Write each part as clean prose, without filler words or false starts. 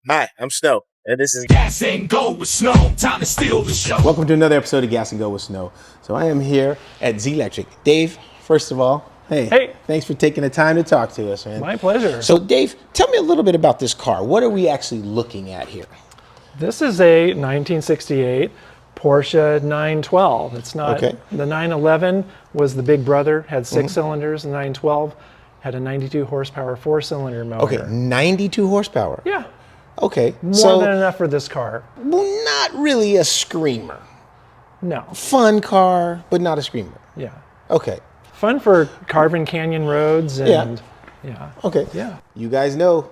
Hi, I'm Snow, and this is Gas and go with Snow. Time to steal the show. Welcome to another episode of Gas and Go with Snow. So I am here at Zelectric. Dave, first of all, hey, thanks for taking the time to talk to us, man. My pleasure. So Dave, tell me a little bit about this car. What are we actually looking at here? This is a 1968 Porsche 912. It's not, Okay. The 911 was the big brother, had 6 cylinders. The 912 had a 92 horsepower 4-cylinder motor. Okay, 92 horsepower. Yeah, Okay, more than enough for this car. well, not really a screamer. No, Fun car, but not a screamer. yeah. Okay, Fun for carving canyon roads and, yeah. okay. Yeah. You guys know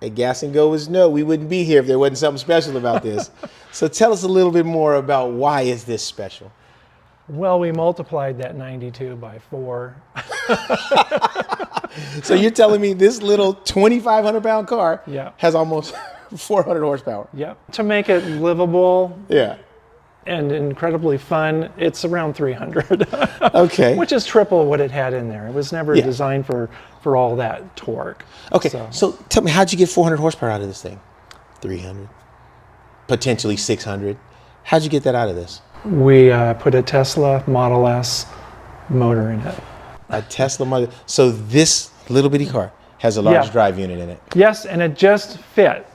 at Gas and Go with Snow, we wouldn't be here if there wasn't something special about this. So tell us a little bit more about why is this special? Well, we multiplied that 92 by 4. So you're telling me this little 2,500 pound car Yeah. has almost 400 horsepower? Yep. To make it livable Yeah. and incredibly fun, it's around 300. Okay. Which is triple what it had in there. It was never Yeah. designed for all that torque. Okay. So tell me, how'd you get 400 horsepower out of this thing? 300, potentially 600. How'd you get that out of this? We put a Tesla Model S motor in it. A Tesla Model. So this little bitty car has a large Yeah. drive unit in it. Yes, and it just fit.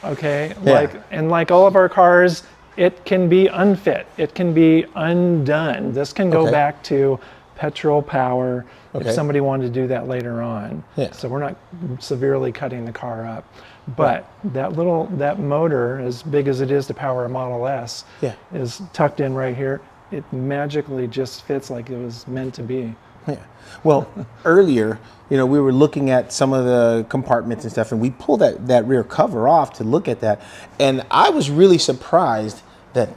Okay, Yeah. like all of our cars, it can be unfit. It can be undone. This can go Okay. back to petrol power Okay. if somebody wanted to do that later on. Yeah. So we're not severely cutting the car up. But that motor, as big as it is to power a Model S, Yeah. is tucked in right here. It magically just fits like it was meant to be. Yeah. Well, earlier, we were looking at some of the compartments and stuff, and we pulled that rear cover off to look at that. And I was really surprised that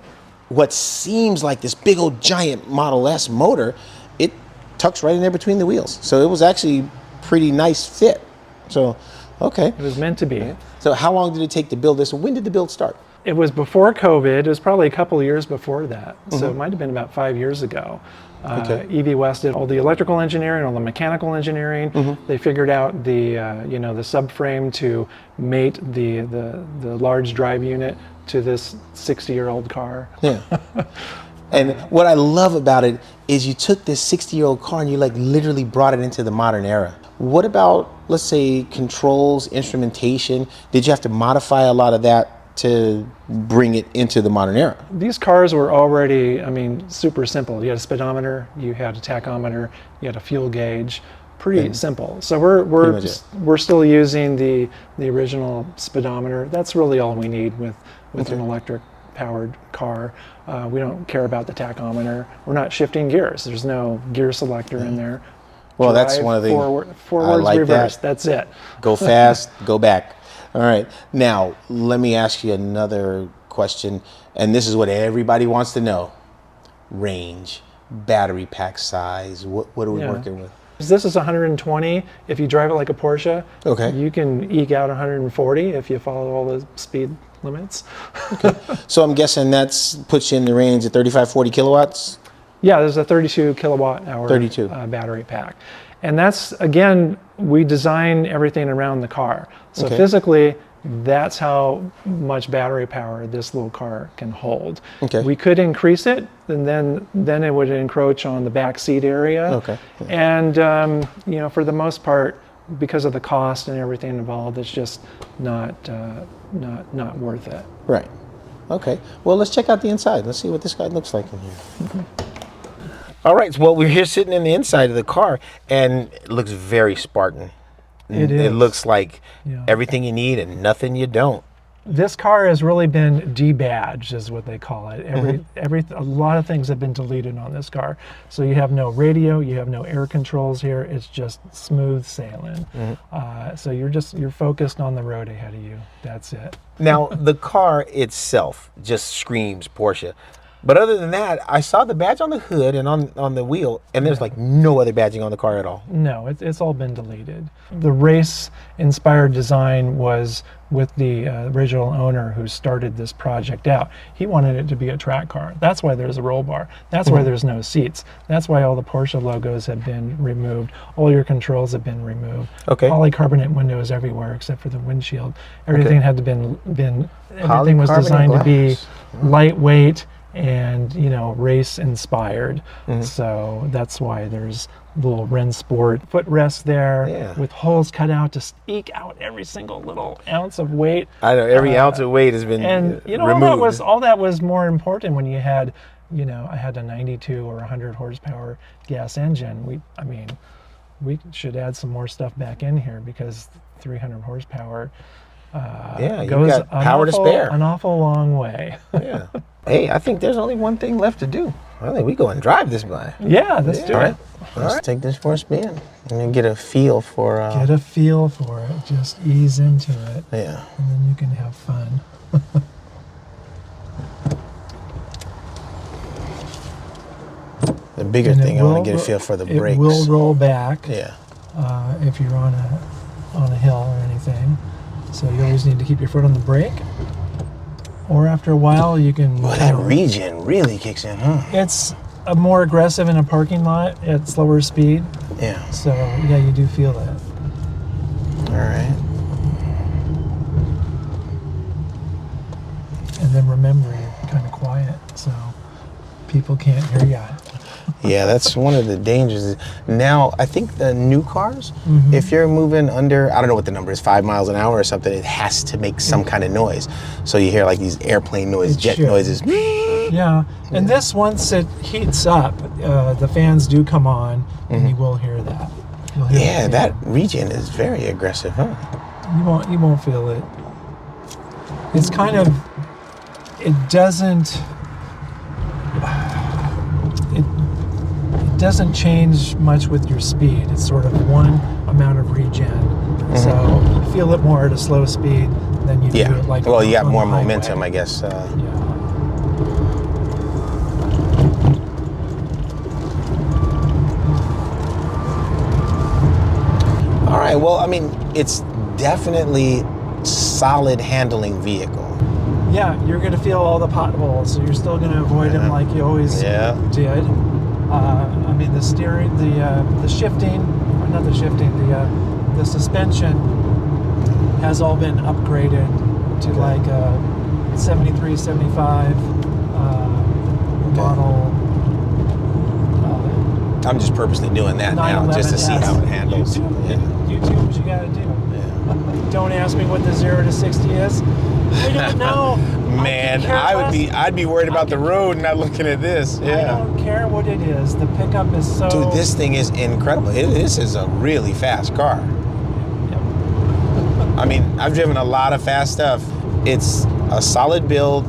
what seems like this big old giant Model S motor, it tucks right in there between the wheels. So it was actually pretty nice fit. So, okay. It was meant to be. So how long did it take to build this? And when did the build start? It was before COVID. It was probably a couple of years before that. So it might have been about 5 years ago. Okay. EV West did all the electrical engineering, all the mechanical engineering. They figured out the subframe to mate the large drive unit to this 60-year-old car. Yeah. And what I love about it is you took this 60-year-old car and you literally brought it into the modern era. What about, let's say, controls, instrumentation? Did you have to modify a lot of that to bring it into the modern era? These cars were already, super simple. You had a speedometer, you had a tachometer, you had a fuel gauge. Pretty simple. So we're still using the original speedometer. That's really all we need with an electric powered car. We don't care about the tachometer. We're not shifting gears. There's no gear selector in there. Well, that's Drive, one of the forwards, like reverse. that. That's it. Go fast, go back. All right. Now, let me ask you another question, and this is what everybody wants to know. Range, battery pack size, what are we working with? This is 120. If you drive it like a Porsche, Okay. you can eke out 140 if you follow all the speed limits. So I'm guessing that's puts you in the range of 35, 40 kilowatts? Yeah, there's a 32 kilowatt hour 32. Battery pack. And that's, again, we design everything around the car. So Okay. physically, that's how much battery power this little car can hold. Okay. We could increase it, and then it would encroach on the back seat area. Okay. And, for the most part, because of the cost and everything involved, it's just not worth it. Right. Okay. Well, let's check out the inside. Let's see what this guy looks like in here. All right. Well, we're here sitting in the inside of the car, and it looks very Spartan. It It is. looks like Yeah. everything you need and nothing you don't. This car has really been debadged, is what they call it. A lot of things have been deleted on this car. So you have no radio, you have no air controls here. It's just smooth sailing. So you're focused on the road ahead of you. That's it. Now, the car itself just screams Porsche. But other than that, I saw the badge on the hood and on the wheel, and there's like no other badging on the car at all. No, it's all been deleted. The race-inspired design was with the original owner who started this project out. He wanted it to be a track car. That's why there's a roll bar. That's why there's no seats. That's why all the Porsche logos have been removed. All your controls have been removed. Okay. Polycarbonate windows everywhere except for the windshield. Everything had to everything was Polycarbonate designed to be glass. lightweight and race inspired. So that's why there's little Rennsport footrest there with holes cut out to eke out every single little ounce of weight. I know every ounce of weight has been removed. all that was more important when you had I had a 92 or 100 horsepower gas engine. We should add some more stuff back in here because 300 horsepower you've got power to spare. An awful long way. Yeah. Hey, I think there's only one thing left to do. I think we go and drive this by. Yeah, let's do it. Let's take this for a spin and get a feel for. Get a feel for it. Just ease into it. Yeah. And then you can have fun. The bigger thing, I want to get a feel for the brakes. It will roll back. Yeah. If you're on a hill or anything, so you always need to keep your foot on the brake. Or after a while, you can. Well, that regen really kicks in, huh? It's more aggressive in a parking lot at slower speed. Yeah. So yeah, you do feel that. All right. And then remember, you're kind of quiet, so people can't hear you. Yeah, that's one of the dangers. Now, I think the new cars, if you're moving under, I don't know what the number is, 5 miles an hour or something, it has to make some kind of noise. So you hear like these airplane noises, jet noises. Yeah, and this, once it heats up, the fans do come on, and you will hear that. You'll hear that regen is very aggressive, huh? You won't feel it. It's kind of, it doesn't change much with your speed. It's sort of one amount of regen. So you feel it more at a slow speed than you do it like. Well, you got more on the momentum, highway. I guess. All right. Well, I mean, it's definitely solid handling vehicle. Yeah, you're going to feel all the potholes, so you're still going to avoid them like you always did. I mean, the steering, the shifting, or not the shifting, the suspension has all been upgraded to like a 73, 75 model. I'm just purposely doing that now, just to see how it handles. You do what you got to do. Yeah. Don't ask me what the 0 to 60 is. I don't know. Man, I'd be worried about the road, not looking at this. Yeah. I don't care what it is. The pickup is so. Dude, this thing is incredible. This is a really fast car. Yep. I mean, I've driven a lot of fast stuff. It's a solid build.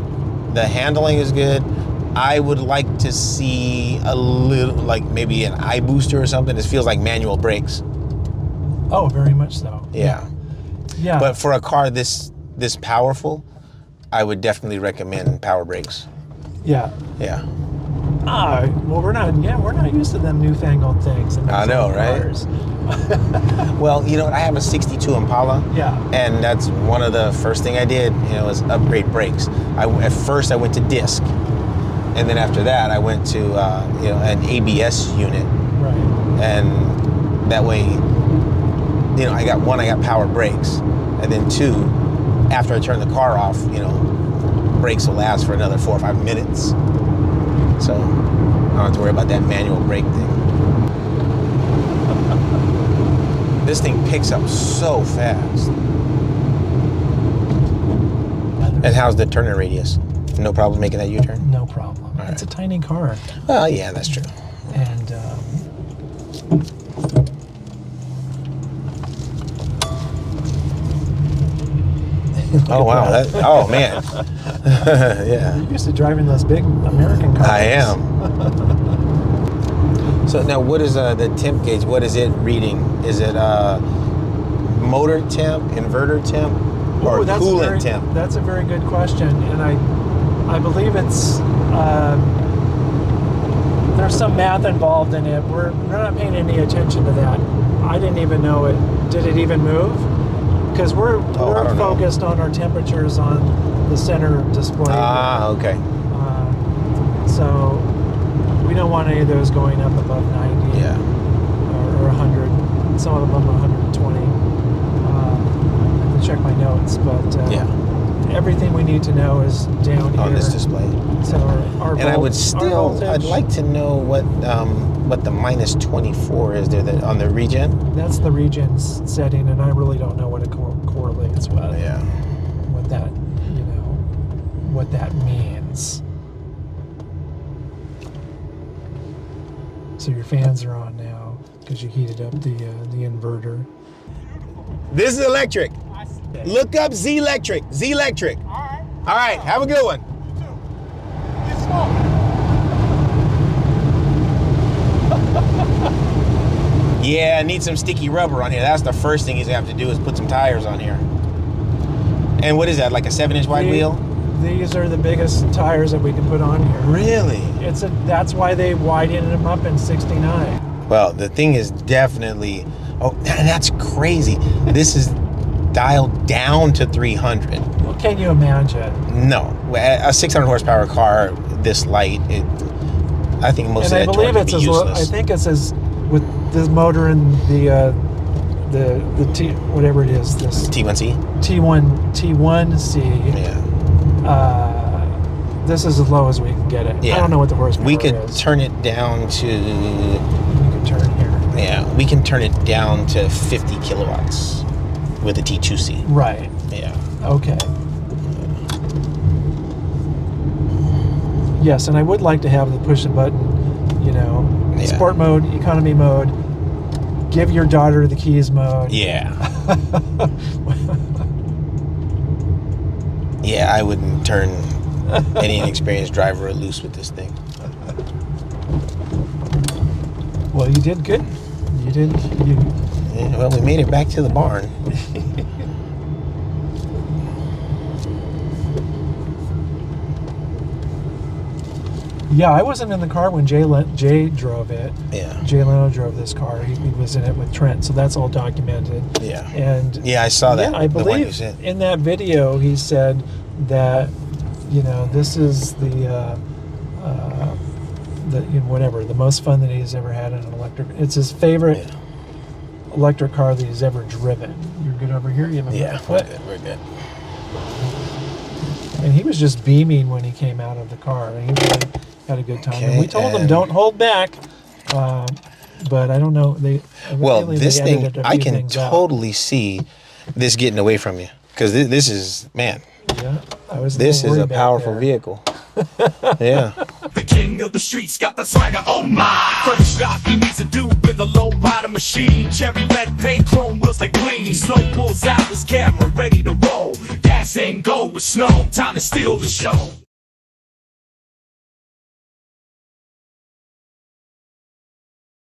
The handling is good. I would like to see a little, like maybe an eye booster or something. This feels like manual brakes. Oh, very much so. Yeah. Yeah. But for a car this powerful, I would definitely recommend power brakes. Yeah. Yeah. Well, we're not used to them newfangled things. I know, right? Cars. Well, you know what? I have a 62 Impala. Yeah. And that's one of the first thing I did, was upgrade brakes. At first I went to disc. And then after that, I went to, an ABS unit. Right. And that way, I got power brakes. And then 2, after I turn the car off, brakes will last for another 4 or 5 minutes. So I don't have to worry about that manual brake thing. This thing picks up so fast. And how's the turning radius? No problem making that U-turn? No problem. All It's right. a tiny car. Well, yeah, that's true. And Oh, wow. Oh, man. Yeah. you're used to driving those big American cars. I am. So now what is the temp gauge? What is it reading? Is it motor temp, inverter temp, or coolant temp? That's a very good question. And I believe it's there's some math involved in it. We're not paying any attention to that. I didn't even know it. Did it even move? Because we're focused on our temperatures on the center display. Ah, okay. So we don't want any of those going up above 90 Yeah. or 100. Some of them 120. I have to check my notes, but Yeah. everything we need to know is down here On this display. So our And I would still, I'd voltage, like to know what the minus 24 is there on the regen. that's the regions setting, and I really don't know what it correlates with. Yeah. What that, what that means. So your fans are on now because you heated up the inverter. This is electric. Look up Zelectric. Zelectric. All right. Have a good one. Yeah, I need some sticky rubber on here. That's the first thing he's gonna have to do is put some tires on here. And what is that? Like a 7-inch wide wheel? These are the biggest tires that we can put on here. Really? That's why they widened them up in '69. Well, the thing is definitely. Oh, and that's crazy. This is dialed down to 300. Well, can you imagine? No, a 600 horsepower car this light. I think most And of I that believe torque would it's be as useless. I think it's as with this motor and the T whatever it is, this T1C. T1C. Yeah. This is as low as we can get it. Yeah. I don't know what the horsepower We could is. turn it down to. You can turn here. Yeah, we can turn it down to 50 kilowatts with a T2C. Right. Yeah. Okay. Yes, and I would like to have the push the button, Yeah. sport mode, economy mode, give your daughter the keys mode. Yeah. Yeah, I wouldn't turn any inexperienced driver loose with this thing. Well, you did good. Yeah, well, we made it back to the barn. Yeah, I wasn't in the car when Jay drove it. Yeah. Jay Leno drove this car. He was in it with Trent, so that's all documented. Yeah. And Yeah, I saw that. yeah, I the one you believe sent. in that video he said that this is the whatever the most fun that he's ever had in an electric. It's his favorite electric car that he's ever driven. You're good over here. You have a Yeah, foot. we're good. And he was just beaming when he came out of the car. And he really had a good time. Okay, and we told him don't hold back. But I don't know. Well, this thing, edited a I few can things out. totally see this getting away from you. Because this is, man, Yeah, I was. this is worried a back powerful there. vehicle. Yeah. The king of the streets got the swagger, oh my. First shot he needs to do with a low rider machine. Cherry red paint, chrome wheels like gleam. Slow pulls out his camera, ready to roll. Gas ain't go with snow, time to steal the show.